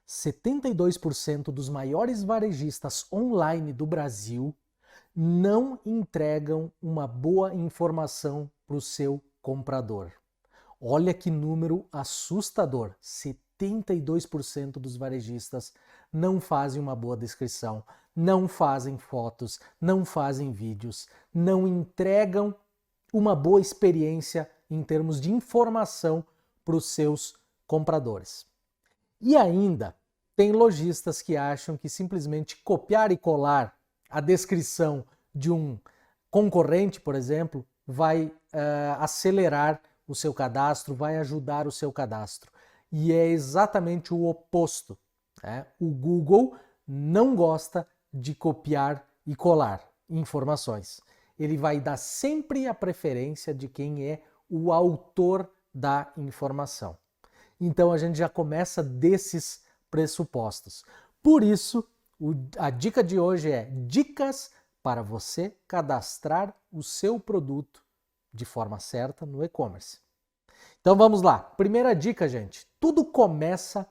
72% dos maiores varejistas online do Brasil não entregam uma boa informação para o seu comprador. Olha que número assustador! 72% dos varejistas não fazem uma boa descrição, não fazem fotos, não fazem vídeos, não entregam uma boa experiência em termos de informação para os seus compradores. E ainda tem lojistas que acham que simplesmente copiar e colar a descrição de um concorrente, por exemplo, vai acelerar o seu cadastro, vai ajudar o seu cadastro. E é exatamente o oposto, né? O Google não gosta de copiar e colar informações. Ele vai dar sempre a preferência de quem é o autor da informação. Então a gente já começa desses pressupostos. Por isso, a dica de hoje é dicas para você cadastrar o seu produto de forma certa no e-commerce. Então vamos lá. Primeira dica, gente. Tudo começa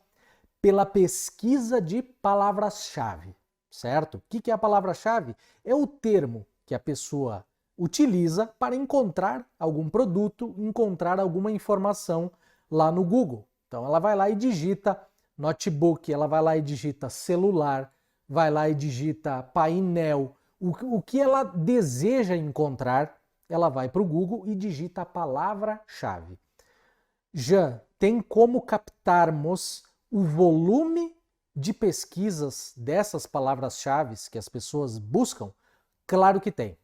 pela pesquisa de palavras-chave, certo? O que é a palavra-chave? É o termo que a pessoa utiliza para encontrar algum produto, encontrar alguma informação lá no Google. Então ela vai lá e digita notebook, ela vai lá e digita celular, vai lá e digita painel. O que ela deseja encontrar, ela vai para o Google e digita a palavra-chave. Já tem como captarmos o volume de pesquisas dessas palavras-chave que as pessoas buscam? Claro que tem.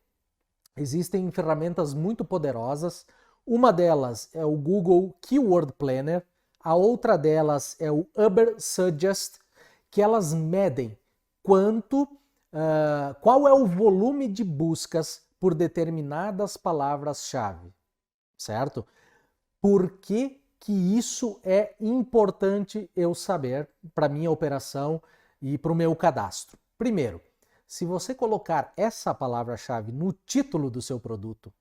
Existem ferramentas muito poderosas. Uma delas é o Google Keyword Planner, a outra delas é o Ubersuggest, que elas medem qual é o volume de buscas por determinadas palavras-chave, certo? Por que isso é importante eu saber para minha operação e para o meu cadastro? Primeiro, se você colocar essa palavra-chave no título do seu produto,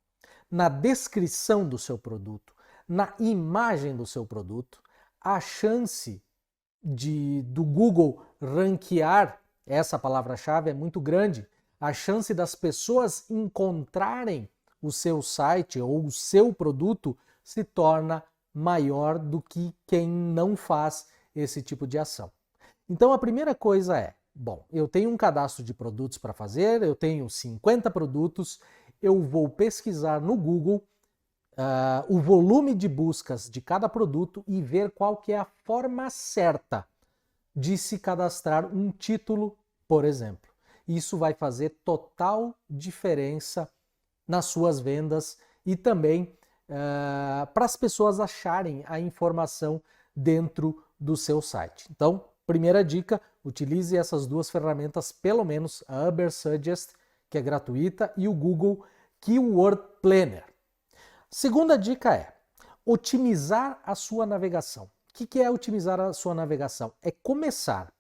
na descrição do seu produto, na imagem do seu produto, a chance do Google ranquear essa palavra-chave é muito grande. A chance das pessoas encontrarem o seu site ou o seu produto se torna maior do que quem não faz esse tipo de ação. Então a primeira coisa é, bom, eu tenho um cadastro de produtos para fazer, eu tenho 50 produtos, eu vou pesquisar no Google o volume de buscas de cada produto e ver qual que é a forma certa de se cadastrar um título, por exemplo. Isso vai fazer total diferença nas suas vendas e também para as pessoas acharem a informação dentro do seu site. Então, primeira dica, utilize essas duas ferramentas, pelo menos a Ubersuggest, que é gratuita, e o Google Keyword Planner. Segunda dica é otimizar a sua navegação. O que é otimizar a sua navegação? É começar,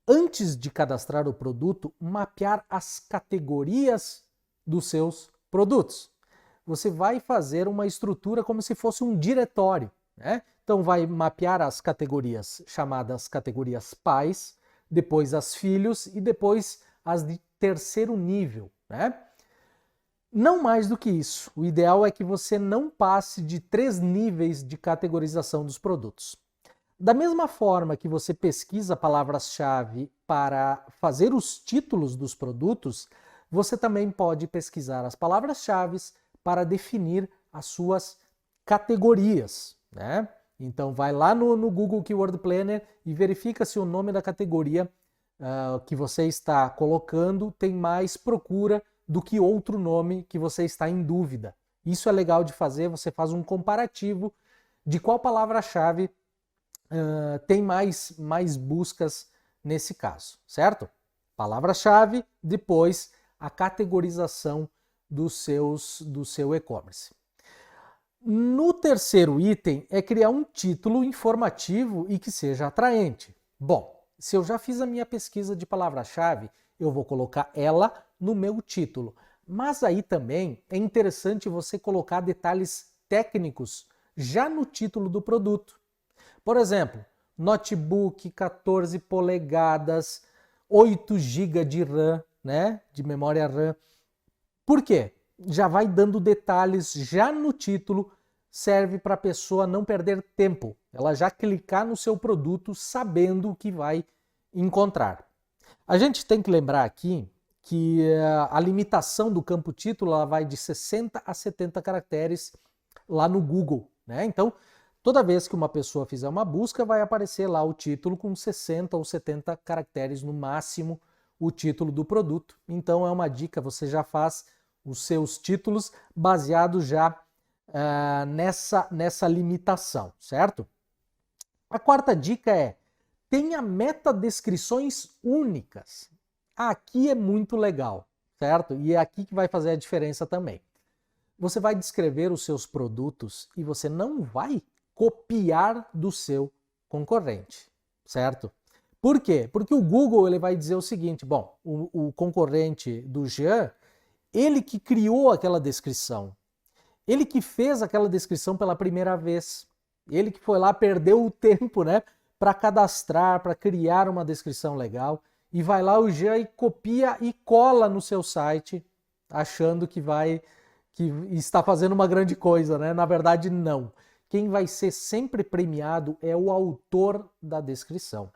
antes de cadastrar o produto, mapear as categorias dos seus produtos. Você vai fazer uma estrutura como se fosse um diretório, né? Então vai mapear as categorias chamadas categorias pais, depois as filhos e depois as de terceiro nível, né? Não mais do que isso. O ideal é que você não passe de 3 níveis de categorização dos produtos. Da mesma forma que você pesquisa palavras-chave para fazer os títulos dos produtos, você também pode pesquisar as palavras-chave para definir as suas categorias, né? Então vai lá no Google Keyword Planner e verifica se o nome da categoria que você está colocando tem mais procura do que outro nome que você está em dúvida. Isso é legal de fazer, você faz um comparativo de qual palavra-chave tem mais buscas nesse caso, certo? Palavra-chave, depois a categorização do seu e-commerce. No terceiro item é criar um título informativo e que seja atraente. Bom, se eu já fiz a minha pesquisa de palavra-chave, eu vou colocar ela no meu título. Mas aí também é interessante você colocar detalhes técnicos já no título do produto. Por exemplo, notebook 14 polegadas, 8 GB de RAM, né, de memória RAM. Por quê? Já vai dando detalhes já no título, serve para a pessoa não perder tempo. Ela já clicar no seu produto sabendo o que vai encontrar. A gente tem que lembrar aqui que a limitação do campo título ela vai de 60 a 70 caracteres lá no Google, né? Então, toda vez que uma pessoa fizer uma busca, vai aparecer lá o título com 60 ou 70 caracteres no máximo, o título do produto. Então, é uma dica, você já faz os seus títulos baseado já nessa limitação, certo? A quarta dica é: tenha metadescrições únicas. Aqui é muito legal, certo? E é aqui que vai fazer a diferença também. Você vai descrever os seus produtos e você não vai copiar do seu concorrente, certo? Por quê? Porque o Google ele vai dizer o seguinte, bom, o concorrente do Jean, ele que criou aquela descrição, ele que fez aquela descrição pela primeira vez, ele que foi lá, perdeu o tempo, né, para cadastrar, para criar uma descrição legal, e vai lá o Jean e copia e cola no seu site, achando que está fazendo uma grande coisa, né? Na verdade, não. Quem vai ser sempre premiado é o autor da descrição.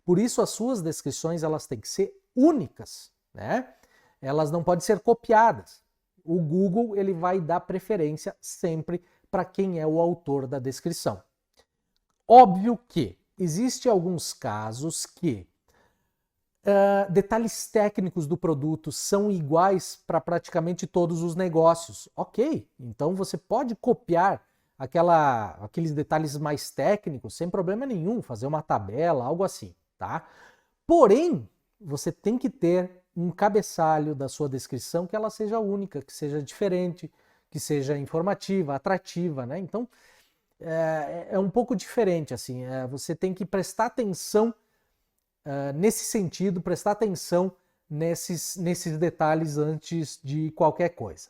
Por isso, as suas descrições elas têm que ser únicas, né? Elas não podem ser copiadas. O Google ele vai dar preferência sempre para quem é o autor da descrição. Óbvio que existem alguns casos que detalhes técnicos do produto são iguais para praticamente todos os negócios. Ok, então você pode copiar aqueles detalhes mais técnicos sem problema nenhum, fazer uma tabela, algo assim, tá? Porém, você tem que ter um cabeçalho da sua descrição que ela seja única, que seja diferente, que seja informativa, atrativa, né? Então, é um pouco diferente, assim, você tem que prestar atenção nesse sentido, prestar atenção nesses detalhes antes de qualquer coisa.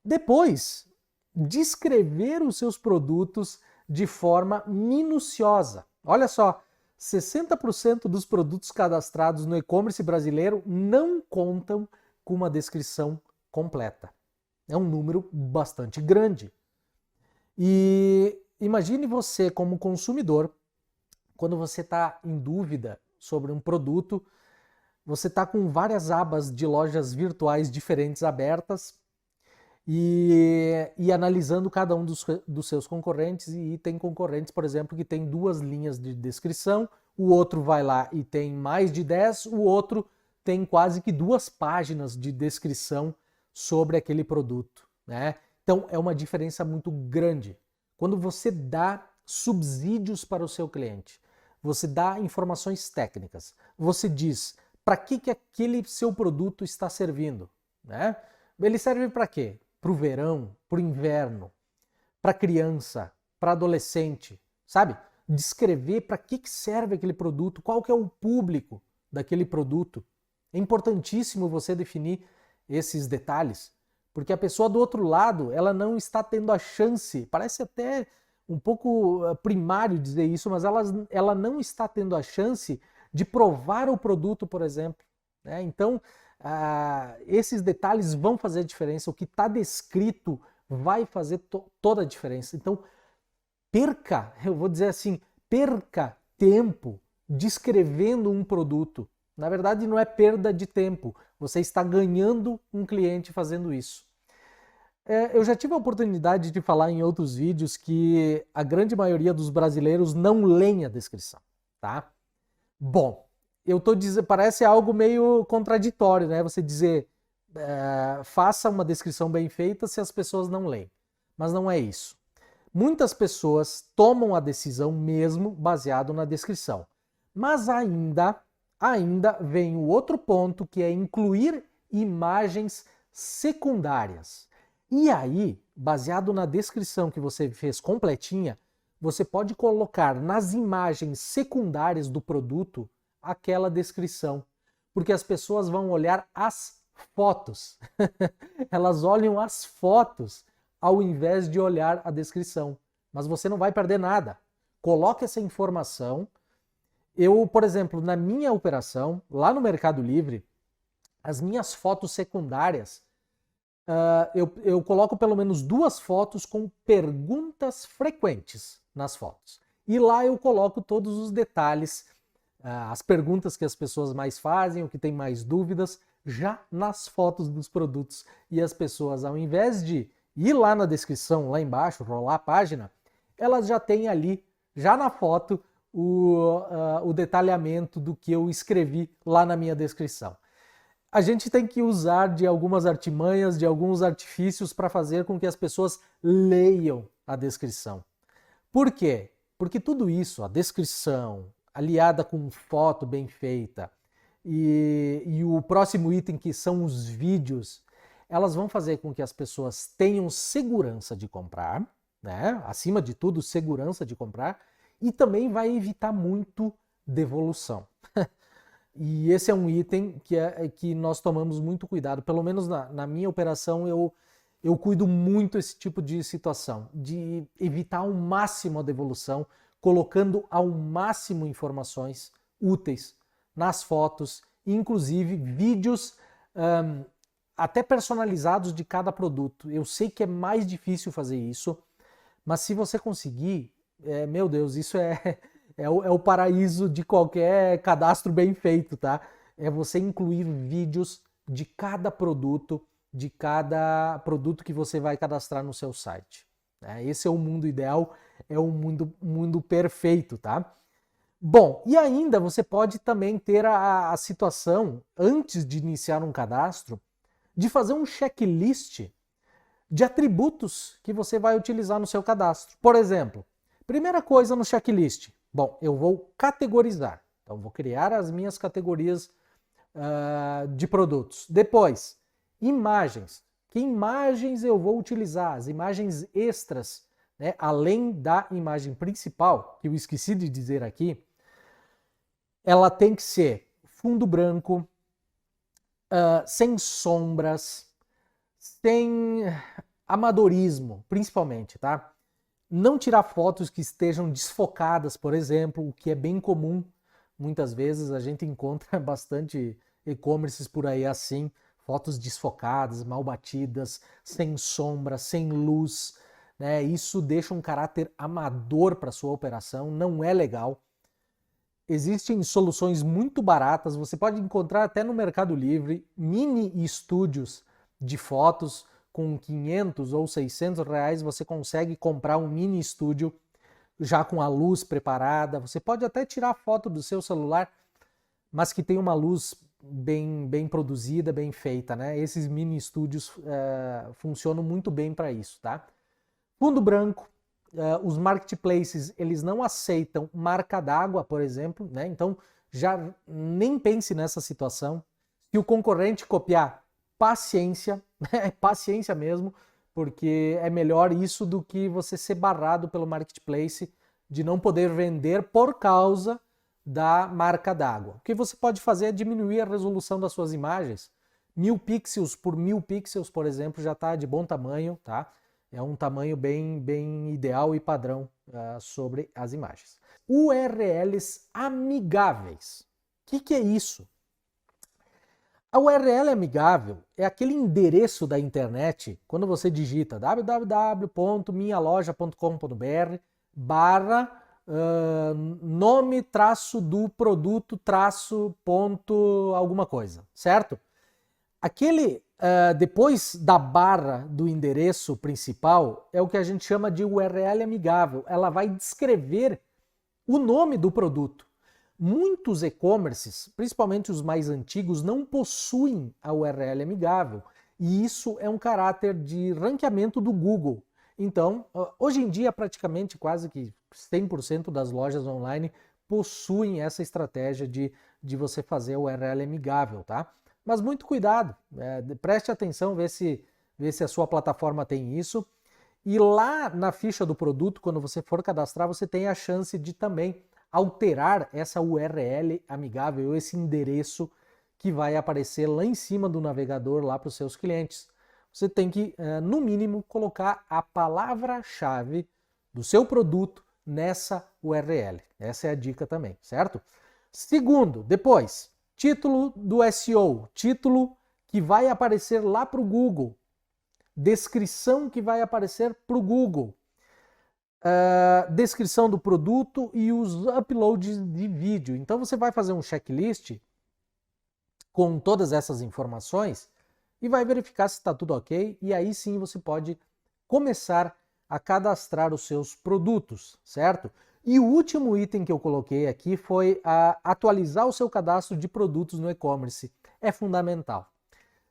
Depois, descrever os seus produtos de forma minuciosa. Olha só, 60% dos produtos cadastrados no e-commerce brasileiro não contam com uma descrição completa. É um número bastante grande. E imagine você como consumidor, quando você está em dúvida sobre um produto, você está com várias abas de lojas virtuais diferentes abertas e analisando cada um dos seus concorrentes, e tem concorrentes, por exemplo, que tem 2 linhas de descrição, o outro vai lá e tem mais de 10, o outro tem quase que 2 páginas de descrição sobre aquele produto, né? Então é uma diferença muito grande. Quando você dá subsídios para o seu cliente, você dá informações técnicas, você diz para que aquele seu produto está servindo, né? Ele serve para quê? Para o verão, para o inverno, para criança, para adolescente, sabe? Descrever para que serve aquele produto, qual que é o público daquele produto. É importantíssimo você definir esses detalhes, porque a pessoa do outro lado, ela não está tendo a chance, parece até um pouco primário dizer isso, mas ela não está tendo a chance de provar o produto, por exemplo, né? Então, esses detalhes vão fazer a diferença, o que está descrito vai fazer toda a diferença. Então, eu vou dizer assim, perca tempo descrevendo um produto. Na verdade, não é perda de tempo, você está ganhando um cliente fazendo isso. Eu já tive a oportunidade de falar em outros vídeos que a grande maioria dos brasileiros não leem a descrição, tá? Bom, eu tô dizendo, parece algo meio contraditório, né? Você dizer, faça uma descrição bem feita se as pessoas não leem. Mas não é isso. Muitas pessoas tomam a decisão mesmo baseado na descrição. Mas ainda vem o outro ponto, que é incluir imagens secundárias. E aí, baseado na descrição que você fez completinha, você pode colocar nas imagens secundárias do produto aquela descrição, porque as pessoas vão olhar as fotos. Elas olham as fotos ao invés de olhar a descrição. Mas você não vai perder nada. Coloque essa informação Eu, por exemplo, na minha operação, lá no Mercado Livre, as minhas fotos secundárias, eu coloco pelo menos 2 fotos com perguntas frequentes nas fotos. E lá eu coloco todos os detalhes, as perguntas que as pessoas mais fazem, o que tem mais dúvidas, já nas fotos dos produtos. E as pessoas, ao invés de ir lá na descrição, lá embaixo, rolar a página, elas já têm ali, já na foto, o detalhamento do que eu escrevi lá na minha descrição. A gente tem que usar de algumas artimanhas, de alguns artifícios para fazer com que as pessoas leiam a descrição. Por quê? Porque tudo isso, a descrição, aliada com foto bem feita, e o próximo item que são os vídeos, elas vão fazer com que as pessoas tenham segurança de comprar, né? Acima de tudo, segurança de comprar, e também vai evitar muito devolução. E esse é um item que nós tomamos muito cuidado, pelo menos na minha operação eu cuido muito esse tipo de situação, de evitar ao máximo a devolução, colocando ao máximo informações úteis nas fotos, inclusive vídeos até personalizados de cada produto. Eu sei que é mais difícil fazer isso, mas se você conseguir, meu Deus, isso é o paraíso de qualquer cadastro bem feito, tá? É você incluir vídeos de cada produto que você vai cadastrar no seu site. Esse é o mundo ideal, é o mundo perfeito, tá? Bom, e ainda você pode também ter a situação, antes de iniciar um cadastro, de fazer um checklist de atributos que você vai utilizar no seu cadastro. Por exemplo, primeira coisa no checklist, bom, eu vou categorizar. Então, vou criar as minhas categorias de produtos. Depois, imagens. Que imagens eu vou utilizar? As imagens extras, né? Além da imagem principal, que eu esqueci de dizer aqui, ela tem que ser fundo branco, sem sombras, sem amadorismo, principalmente, tá? Não tirar fotos que estejam desfocadas, por exemplo, o que é bem comum. Muitas vezes a gente encontra bastante e-commerces por aí assim, fotos desfocadas, mal batidas, sem sombra, sem luz, né? Isso deixa um caráter amador para sua operação, não é legal. Existem soluções muito baratas, você pode encontrar até no Mercado Livre mini estúdios de fotos. Com 500 ou 600 reais você consegue comprar um mini estúdio já com a luz preparada. Você pode até tirar foto do seu celular, mas que tem uma luz bem produzida, bem feita, né? Esses mini estúdios funcionam muito bem para isso, tá? Fundo branco. Os marketplaces, eles não aceitam marca d'água, por exemplo, né? Então, já nem pense nessa situação. Se o concorrente copiar, paciência, paciência mesmo, porque é melhor isso do que você ser barrado pelo marketplace de não poder vender por causa da marca d'água. O que você pode fazer é diminuir a resolução das suas imagens. 1000 pixels por 1000 pixels, por exemplo, já está de bom tamanho, tá? É um tamanho bem ideal e padrão sobre as imagens. URLs amigáveis. O que é isso? A URL amigável é aquele endereço da internet, quando você digita www.minhaloja.com.br barra nome traço do produto traço ponto alguma coisa, certo? Aquele, depois da barra do endereço principal, é o que a gente chama de URL amigável. Ela vai descrever o nome do produto. Muitos e-commerces, principalmente os mais antigos, não possuem a URL amigável. E isso é um caráter de ranqueamento do Google. Então, hoje em dia, praticamente quase que 100% das lojas online possuem essa estratégia de você fazer a URL amigável, tá? Mas muito cuidado, preste atenção, vê se a sua plataforma tem isso. E lá na ficha do produto, quando você for cadastrar, você tem a chance de também alterar essa URL amigável, esse endereço que vai aparecer lá em cima do navegador lá para os seus clientes. Você tem que, no mínimo, colocar a palavra-chave do seu produto nessa URL. Essa é a dica também, certo? Segundo, depois, título do SEO, título que vai aparecer lá para o Google, descrição que vai aparecer para o Google, descrição do produto e os uploads de vídeo. Então você vai fazer um checklist com todas essas informações e vai verificar se está tudo ok, e aí sim você pode começar a cadastrar os seus produtos, certo? E o último item que eu coloquei aqui foi atualizar o seu cadastro de produtos no e-commerce. É fundamental.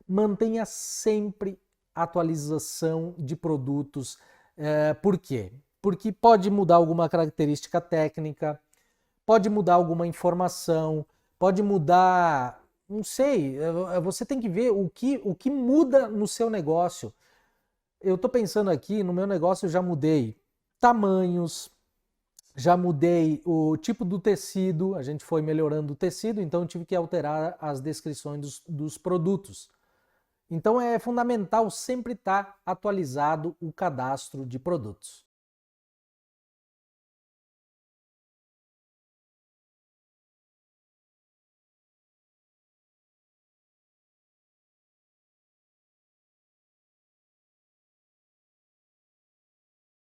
Mantenha sempre atualização de produtos. Por quê? Porque pode mudar alguma característica técnica, pode mudar alguma informação, pode mudar, não sei, você tem que ver o que muda no seu negócio. Eu estou pensando aqui, no meu negócio eu já mudei tamanhos, já mudei o tipo do tecido, a gente foi melhorando o tecido, então eu tive que alterar as descrições dos produtos. Então é fundamental sempre estar atualizado o cadastro de produtos.